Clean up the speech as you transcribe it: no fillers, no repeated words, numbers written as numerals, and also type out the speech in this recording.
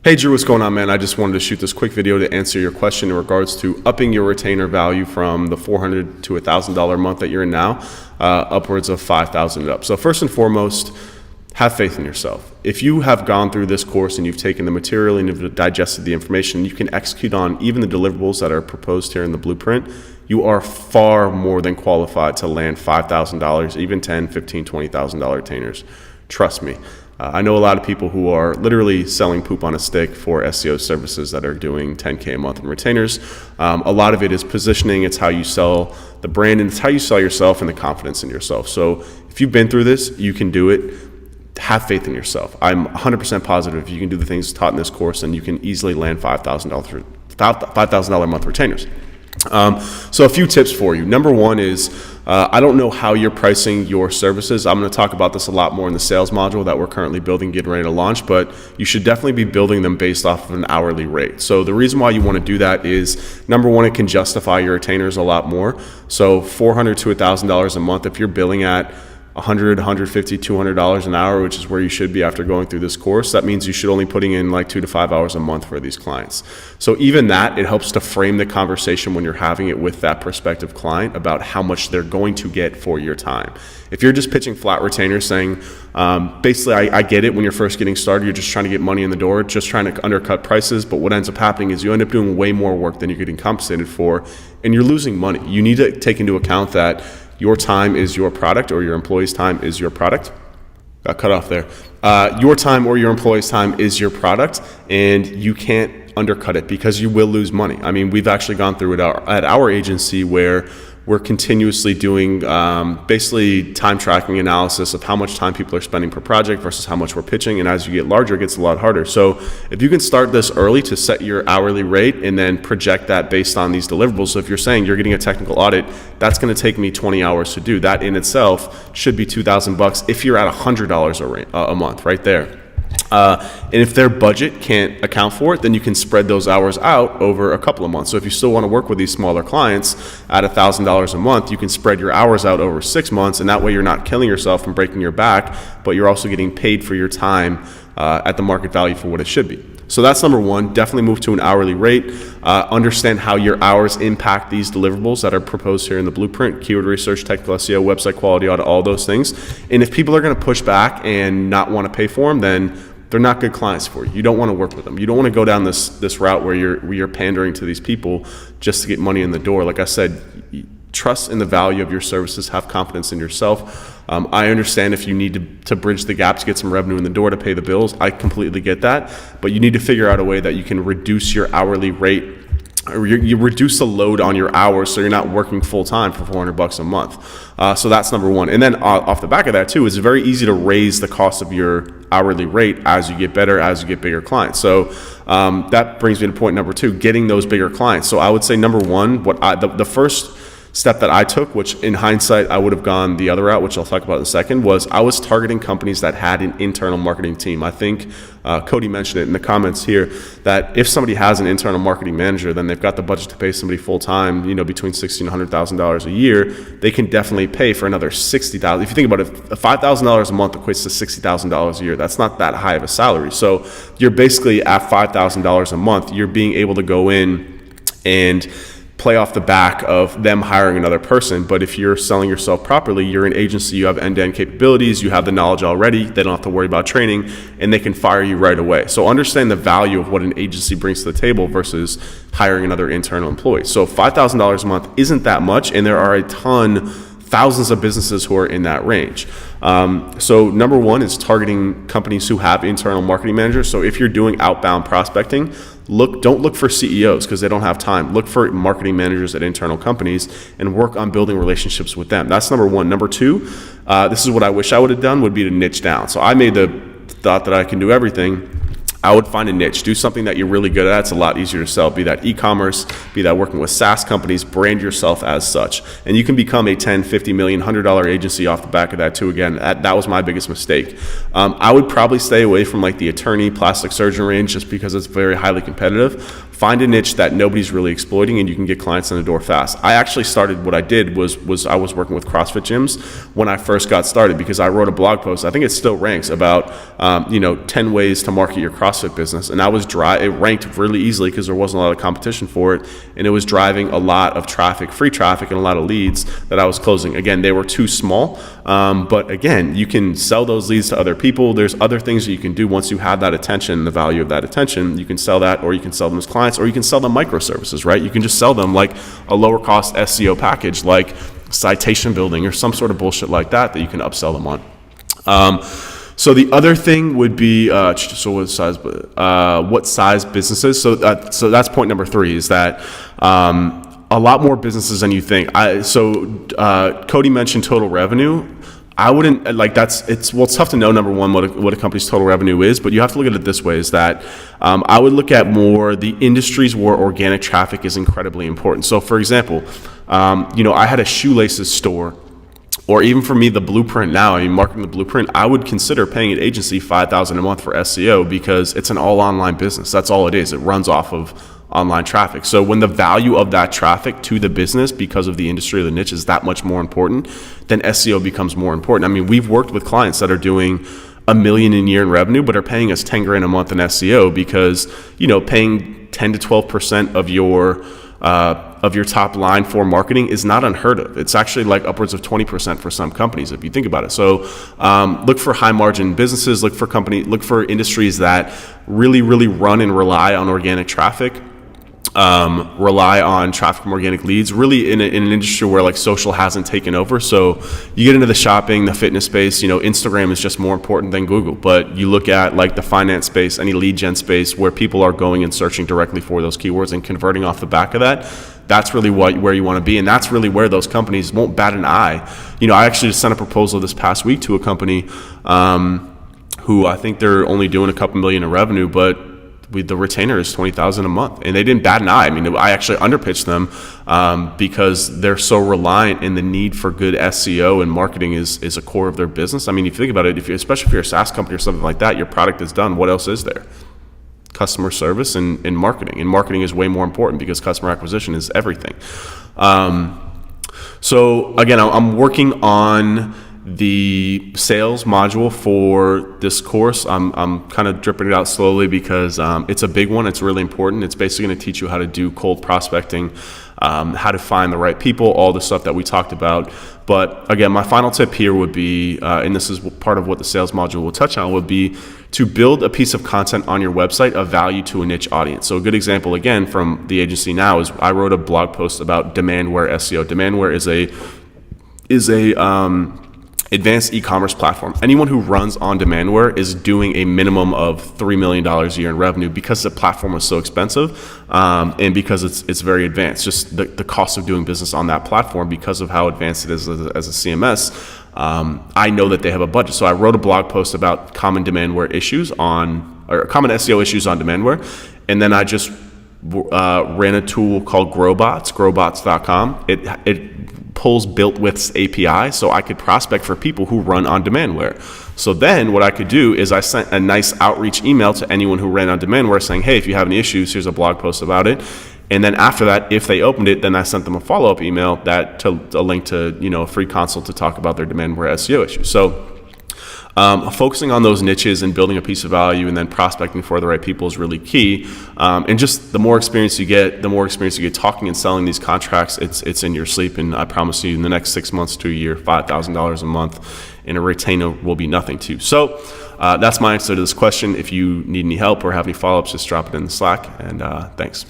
Hey Drew, what's going on, man? I just wanted to shoot this quick video to answer your question in regards to upping your retainer value from the $400 to $1,000 a month that you're in now, upwards of $5,000 and up. So first and foremost, have faith in yourself. If you have gone through this course and you've taken the material and you've digested the information, you can execute on even the deliverables that are proposed here in the blueprint. You are far more than qualified to land $5,000, even $10,000, $15,000, $20,000 retainers. Trust me. I know a lot of people who are literally selling poop on a stick for SEO services that are doing $10K a month in retainers. A lot of it is positioning. It's how you sell the brand, and it's how you sell yourself and the confidence in yourself. So if you've been through this, you can do it. Have faith in yourself. I'm 100% positive if you can do the things taught in this course, and you can easily land $5,000 a month retainers. So a few tips for you. Number one is, I don't know how you're pricing your services. I'm going to talk about this a lot more in the sales module that we're currently building, getting ready to launch, but you should definitely be building them based off of an hourly rate. So the reason why you want to do that is, number one, it can justify your retainers a lot more. So $400 to $1,000 a month, if you're billing at $100, $150, $200 an hour, which is where you should be after going through this course, that means you should only putting in like 2 to 5 hours a month for these clients. So even that, it helps to frame the conversation when you're having it with that prospective client about how much they're going to get for your time. If you're just pitching flat retainers saying, basically, I get it when you're first getting started, you're just trying to get money in the door, just trying to undercut prices, but what ends up happening is you end up doing way more work than you're getting compensated for, and you're losing money. You need to take into account that your time is your product, or your employee's time is your product. Got cut off there. Your time or your employee's time is your product, and you can't undercut it because you will lose money. I mean, we've actually gone through it at our agency where we're continuously doing basically time tracking analysis of how much time people are spending per project versus how much we're pitching. And as you get larger, it gets a lot harder. So if you can start this early to set your hourly rate and then project that based on these deliverables. So if you're saying you're getting a technical audit, that's going to take me 20 hours to do. That in itself should be $2,000 if you're at $100 a month right there. And if their budget can't account for it, then you can spread those hours out over a couple of months. So if you still want to work with these smaller clients at $1,000 a month, you can spread your hours out over 6 months, and that way you're not killing yourself and breaking your back, but you're also getting paid for your time at the market value for what it should be. So that's number one. Definitely move to an hourly rate. Understand how your hours impact these deliverables that are proposed here in the blueprint: keyword research, technical SEO, website quality audit, all those things. And if people are going to push back and not want to pay for them, then they're not good clients for you. You don't want to work with them. You don't want to go down this route where you're pandering to these people just to get money in the door. Like I said, trust in the value of your services. Have confidence in yourself. I understand if you need to bridge the gap to get some revenue in the door to pay the bills. I completely get that. But you need to figure out a way that you can reduce your hourly rate, or you reduce the load on your hours so you're not working full time for $400 a month. So that's number one. And then off the back of that too, it's very easy to raise the cost of your hourly rate as you get better, as you get bigger clients. So that brings me to point number two, getting those bigger clients. So I would say number one, the first step that I took, which in hindsight I would have gone the other route, which I'll talk about in a second, was I was targeting companies that had an internal marketing team. I think Cody mentioned it in the comments here, that if somebody has an internal marketing manager, then they've got the budget to pay somebody full time, between $60,000 and $100,000 a year. They can definitely pay for another $60,000. If you think about it, $5,000 a month equates to $60,000 a year. That's not that high of a salary. So you're basically at $5,000 a month. You're being able to go in and play off the back of them hiring another person. But if you're selling yourself properly, you're an agency, you have end-to-end capabilities, you have the knowledge already, they don't have to worry about training, and they can fire you right away. So understand the value of what an agency brings to the table versus hiring another internal employee. So $5,000 a month isn't that much, and there are thousands of businesses who are in that range. So number one is targeting companies who have internal marketing managers. So if you're doing outbound prospecting, don't look for CEOs because they don't have time. Look for marketing managers at internal companies and work on building relationships with them. That's number one. Number two, this is what I wish I would have done, would be to niche down. So I made the thought that I can do everything. I would find a niche, do something that you're really good at. It's a lot easier to sell, be that e-commerce, be that working with SaaS companies, brand yourself as such. And you can become a $10, $50 million, $100 agency off the back of that too. Again, that was my biggest mistake. I would probably stay away from like the attorney, plastic surgeon range just because it's very highly competitive. Find a niche that nobody's really exploiting and you can get clients in the door fast. I actually started, what I did was I was working with CrossFit gyms when I first got started because I wrote a blog post, I think it still ranks, about 10 ways to market your CrossFit CrossFit business, and it ranked really easily because there wasn't a lot of competition for it, and it was driving a lot of traffic, free traffic, and a lot of leads that I was closing. Again, they were too small, but again, you can sell those leads to other people. There's other things that you can do once you have that attention, the value of that attention. You can sell that, or you can sell them as clients, or you can sell them microservices, right? You can just sell them like a lower cost SEO package, like citation building or some sort of bullshit like that you can upsell them on. So the other thing would be, what size businesses? So that's point number 3, is that a lot more businesses than you think. Cody mentioned total revenue. I wouldn't it's tough to know, number one, what a company's total revenue is, but you have to look at it this way, is that I would look at more the industries where organic traffic is incredibly important. So for example, I had a shoelaces store, or even for me, the Blueprint now, marketing the Blueprint, I would consider paying an agency $5,000 a month for SEO because it's an all online business. That's all it is. It runs off of online traffic. So when the value of that traffic to the business, because of the industry or the niche, is that much more important, then SEO becomes more important. We've worked with clients that are doing $1 million a year in revenue, but are paying us $10,000 a month in SEO because, paying 10 to 12% of your top line for marketing is not unheard of. It's actually like upwards of 20% for some companies, if you think about it. So look for high margin businesses, look for industries that really, really run and rely on organic traffic. Rely on traffic from organic leads, really in an industry where like social hasn't taken over. So you get into the shopping, the fitness space, Instagram is just more important than Google. But you look at like the finance space, any lead gen space where people are going and searching directly for those keywords and converting off the back of that, that's really where you want to be. And that's really where those companies won't bat an eye. I actually just sent a proposal this past week to a company who I think they're only doing a couple million in revenue, but the retainer is $20,000 a month, and they didn't bat an eye. I actually underpitched them because they're so reliant, in the need for good SEO, and marketing is a core of their business. If you think about it, especially if you're a SaaS company or something like that, your product is done. What else is there? Customer service and marketing. And marketing is way more important because customer acquisition is everything. So again, I'm working on the sales module for this course. I'm kind of dripping it out slowly because it's a big one. It's really important. It's basically going to teach you how to do cold prospecting, how to find the right people, all the stuff that we talked about. But again, my final tip here would be, and this is part of what the sales module will touch on, would be to build a piece of content on your website of value to a niche audience. So a good example, again, from the agency now is I wrote a blog post about Demandware SEO. Demandware is a advanced e-commerce platform. Anyone who runs on Demandware is doing a minimum of $3 million a year in revenue because the platform is so expensive, and because it's very advanced. Just the cost of doing business on that platform, because of how advanced it is as a CMS, I know that they have a budget. So I wrote a blog post about common Demandware issues common SEO issues on Demandware, and then I just ran a tool called growbots.com. It pulls BuiltWith's API, so I could prospect for people who run on Demandware. So then what I could do is I sent a nice outreach email to anyone who ran on Demandware saying, hey, if you have any issues, here's a blog post about it. And then after that, if they opened it, then I sent them a follow-up email a link to a free consult to talk about their Demandware SEO issues. So focusing on those niches and building a piece of value and then prospecting for the right people is really key. And just the more experience you get talking and selling these contracts, it's in your sleep. And I promise you, in the next 6 months to a year, $5,000 a month in a retainer will be nothing to you. So that's my answer to this question. If you need any help or have any follow-ups, just drop it in the Slack. And thanks.